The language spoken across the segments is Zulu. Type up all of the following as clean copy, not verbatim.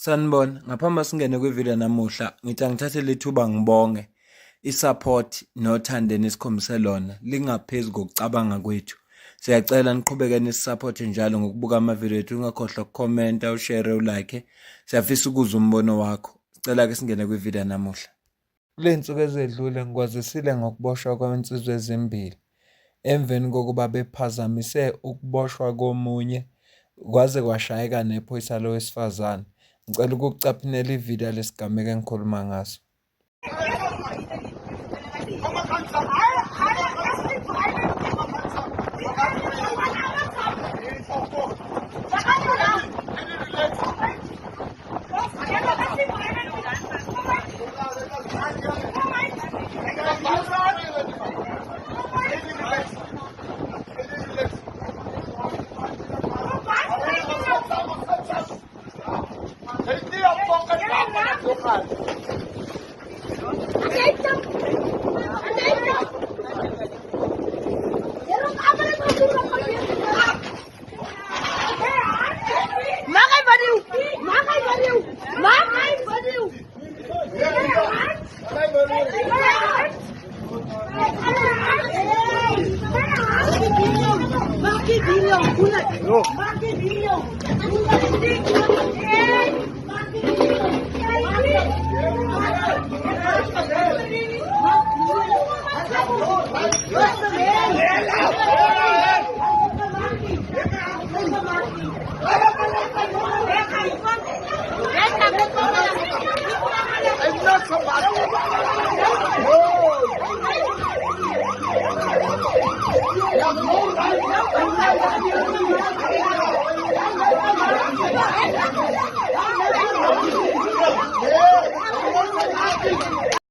Sanibona, ngaphambi singene kwividiyo namuhla, ngithi angithathe lithuba ngibonge i-support nothando enikhombise lona lingaphezu kokucabanga kwethu. Siyacela niqhubeke nisiphote njalo ngokubuka amavidiyo ethu, ungakhohlwa ukukhomenta, ushare, ulike. Siyafisa ukuzwa umbono wakho. Sicela-ke singene kwividiyo namuhla. Kule zinsuku ezedlule ngikwazisile ngokuboshwa kwensizwa ezimbili emveni kokuba bephazamise ukuboshwa komunye kwaze kwashayeka nephoyisa lowesifazane. Ngicela ukukucaphinela ividiyo lesigameko engikhuluma ngaso.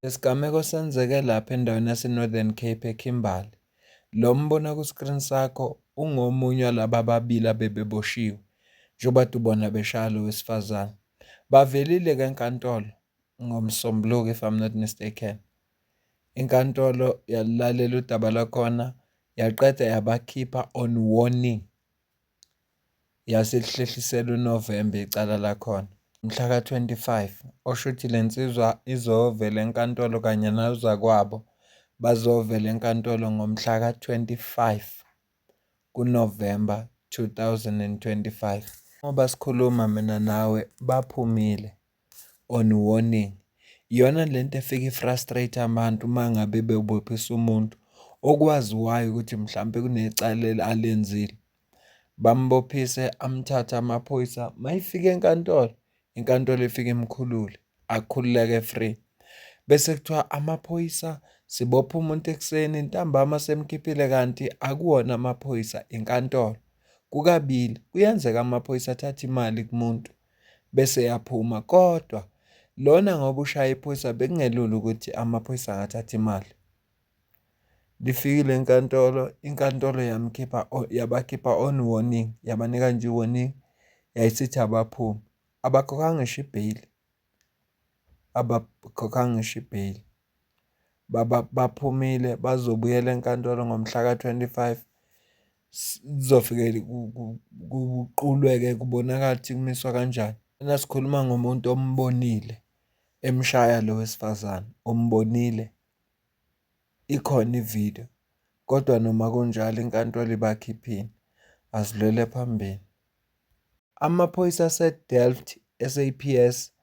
Lesigameko senzeke lapha endaweni yase-Northern Cape eKimberley. Lo mbona ku-screen sakho ungomunye walaba ababili abebeboshiwe njengoba ubona beshaya lo wesifazane. Bavelile-ke enkantolo ngoMsombuluko if I'm not mistaken. Inkantolo yalalela udaba lakhona yaqeda yabakhipha on warning. Yaselihlehisela uNovemba icala lakhona. Mhla ka-25 osho ukuthi le nsizwa izovela enkantolo kanye nazakwabo bazovela enkantolo ngomhla ka-25 kuNovemba 2025. Ngoba sikhuluma mina nawe baphumile on warning. Iyona lento efika ifrustrate abantu uma ngabe bebophisa umuntu okwaziwayo ukuthi mhlampe kunecala alenzile. Bambophise amthatha amaphoyisa mayifika enkantolo, inkantolo ifika imkhulule, akhululeke free. Bese kuthiwa amaphoyisa sibopha umuntu ekuseni ntambama semkhiphile kanti akuwona amaphoyisa inkantolo. Kukabili kuyenzeka amaphoyisa athathe imali kumuntu bese yaphuma, kodwa lona ngoba ushaya iphoyisa bekungelula ukuthi amaphoyisa angathatha imali. Lifikile enkantolo, inkantolo yabakhipha on warning, yabanika nje warning, yayisithi abaphumi. Abakhokhanga ngisho ibheyili. Abakhokhanga ngisho ibheyili. Baphumile bazobuyela enkantolo ngomhla ka-25. Kuzofike kuqulweke kubonakala ukuthi kumiswa kanjani. Sikhuluma ngomuntu ombonile emshaya lo wesifazane, ombonile. Ikhona ividiyo, kodwa noma kunjalo inkantolo ibakhiphile, asidlulele phambili. Amaphoyisa ase-Delft SAPS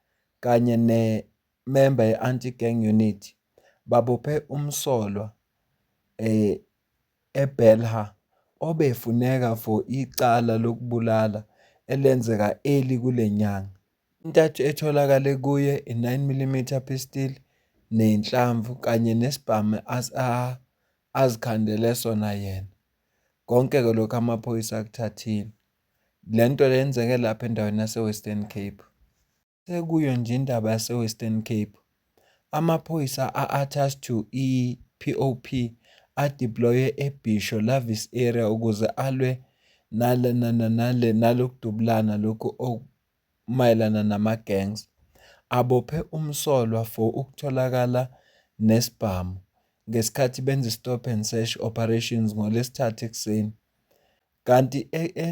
kanye ne-member ye-anti-gang unit babophe umsolwa eBelhar obefuneka for icala lokubulala elenzeka early kule nyanga. Intathu etholakale kuye i-9mm pistol nenhlamvu kanye nesibhamu azikhandele sona yena. Konke-ke lokhu amaphoyisa akuthathile. Le nto lenzeke lapha endaweni yase-Western Cape. Sekuyo nje indaba yase-Western Cape. Amaphoyisa a-attached to i-POP adeploye eBhisho Lavis area ukuze alwe nalokudubulana lokhu okumayelana nama-gangs. Abophe umsolwa for ukutholakala nesibhamu ngesikhathi benza i-stop and search operations ngoLwesithathu ekuseni. Kanti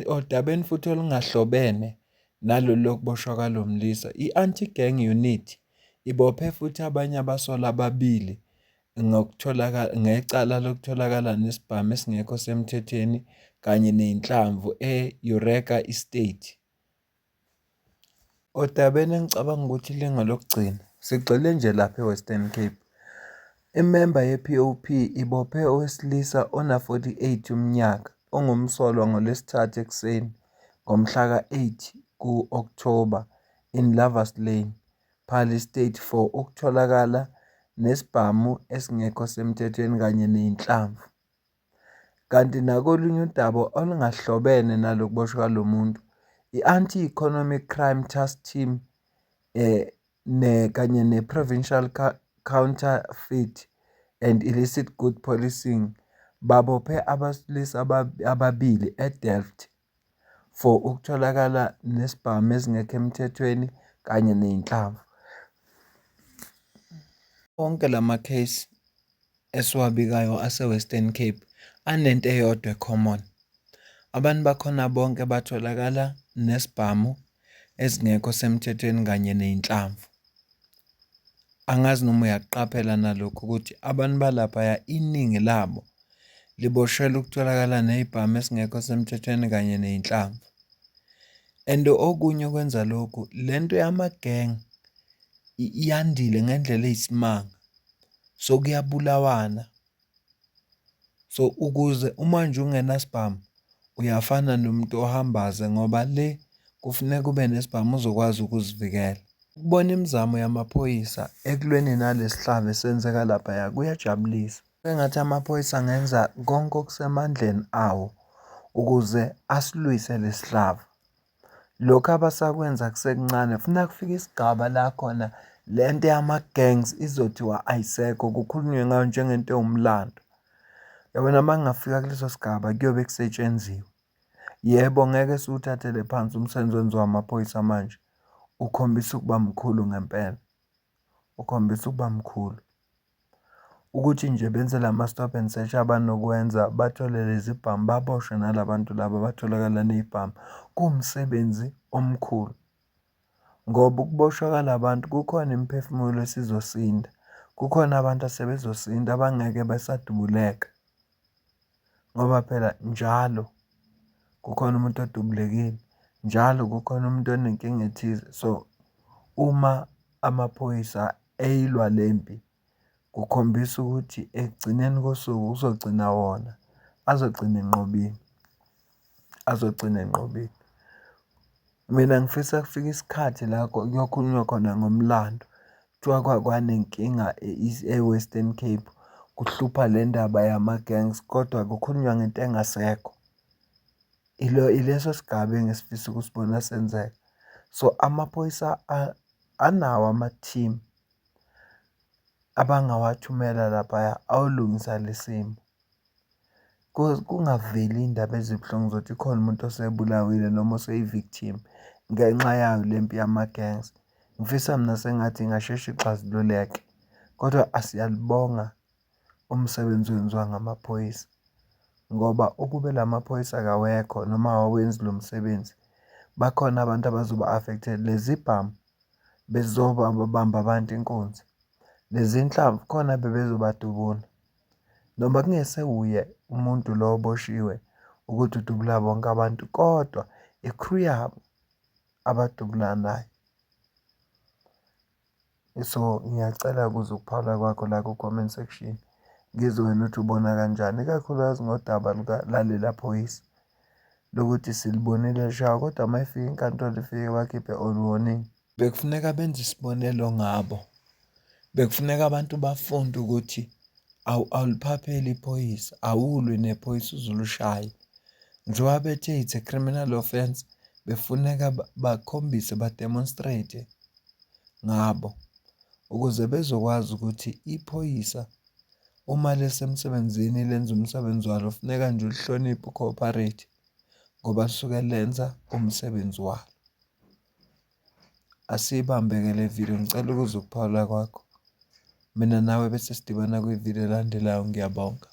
odabeni futhi olungahlobene nalolu lokuboshwa kwalo mlisa. I-anti-gang unit ibophe futhi abanye abasolwa ababili ngecala lokutholakala nesibhamu esingekho semthethweni kanye nenhlamvu e-Eureka Estate. Odabeni engicabanga ukuthi ilinga lokugcina sigxile nje lapha e-Western Cape. Imemba ye-POP ibophe owesilisa ona-48 umnyaka ongumsolwa ngoLwesithathu ekuseni ngomhla ka-8 ku-Okthoba in Lovers Lane, Paarl Estate for ukutholakala nesibhamu esingekho semthethweni kanye nenhlamvu. Kanti nakolunye udaba olungahlobene nalokuboshwa kwalo muntu, i-Anti-Economic Crime Task Team kanye ne-Provincial Counterfeit and Illicit Good Policing babophe abesilisa ababili eDelft for ukutholakala nesibhamu ezingekho emthethweni kanye nenhlamvu. Wonke lama case esiwabikayo ase-Western Cape anento eyodwa common. Abantu bakhona bonke batholakala nesibhamu ezingekho semthethweni kanye nenhlamvu. Angazi noma uyakuqaphela nalokhu ukuthi abantu balaphaya iningi labo liboshelwa ukutholakala nezibhamu ezingekho semthethweni kanye nenhlamvu. And okunye okwenza lokhu, lento yama-gang yandile ngendlela eyisimanga. So kuyabulawana. So ukuze uma nje ungenasibhamu uyafana nomuntu ohambaze ngoba le kufuneka ube nesibhamu uzokwazi ukuzivikela. Ukubona imizamo yamaphoyisa ekulweni nalesihlava esenzeka laphaya kuyajabulisa. Engathi amaphoyisa angenza konke okusemandleni awo ukuze asilwise lesihlava. Lokhu abasakwenza kusekuncane, kufuneka kufike isigaba la khona lento yama-gangs izothiwa ayisekho, kukhulunywe ngayo njengento ewumlando. Yabona uma kungafika kuleso sigaba kuyobe kusetshenziwe. Yebo, ngeke siwuthathele phansi umsebenzi wenziwa amaphoyisa manje. Ukhombisa ukuba mkhulu ngempela. Ukhombisa ukuba mkhulu. Ukuthi nje benze lama-stop and search abanokwenza, bathole lezi bhamu, baboshwe nalabantu laba batholakala nezibhamu. Kuwumsebenzi omkhulu. Ngoba ukuboshwa kwalabantu kukhona imiphefumulo esizosinda. Kukhona abantu asebezosinda abangeke besadubuleka. Ngoba phela njalo kukhona umuntu odubulekile. Njalo kukhona umuntu onenkinga ethize. So uma amaphoyisa eyilwa lempi kukhombisa ukuthi ekugcineni kosuku uzogcina wona. Azogcina enqobile. Azogcina enqobile. Mina ngifisa kufika isikhathi la kuyokhulunywa khona ngomlando. Kuthiwa kwanenkinga e-Western Cape. Kuhlupha le ndaba yama-gangs kodwa kukhulunywa ngento engasekho. Ileso sigaba engisifisa ukusibona senzeka. So amaphoyisa anawo ama-team abangawathumela laphaya awulungisa le simo. Kungaveli indaba ezibuhlungu zokuthi khona umuntu osebulawile noma oseyi-victim ngenxa yayo lempi yama-gangs. Ngifisa mina sengathi ingasheshe ixazululeke. Kodwa asiyalibonga umsebenzi owenziwa ngamaphoyisa. Ngoba ukube lamaphoyisa akawekho noma awawenzi lo msebenzi, bakhona abantu abazoba affected. Lezi bhamu bezobabamba abantu inkunzi. Lezi nhlamvu khona bebezobadubula. Noma kungesewuye umuntu lo oboshiwe ukuthi udubula bonke abantu, kodwa i-crew yabo abadubula naye. So ngiyacela ukuze ukuphawula kwakho la ku-comment section. Ngizwe wena ukuthi ubona kanjani, ikakhulukazi ngodaba lalela phoyisa lokuthi silibonile lishawa kodwa uma ifika inkantolo ifike bakhiphe all warning. Bekufuneka benze isibonelo ngabo. Bekufuneka abantu bafunde ukuthi awuliphapheli iphoyisa, awulwi nephoyisa uzulushaye. Njengoba bethe it's a criminal offense, befuneka bakhombise bademonstrate ngabo ukuze bezokwazi ukuthi iphoyisa uma lesemsebenzini lenza umsebenzi walo funeka nje ulihloniphe ucooperate ngoba lisuke lenza umsebenzi walo. Asibambeke le video, ngicela ukuze ukuphawula kwakho. Mina nawe bese sidibana kwivideo elandelayo. Ngiyabonga.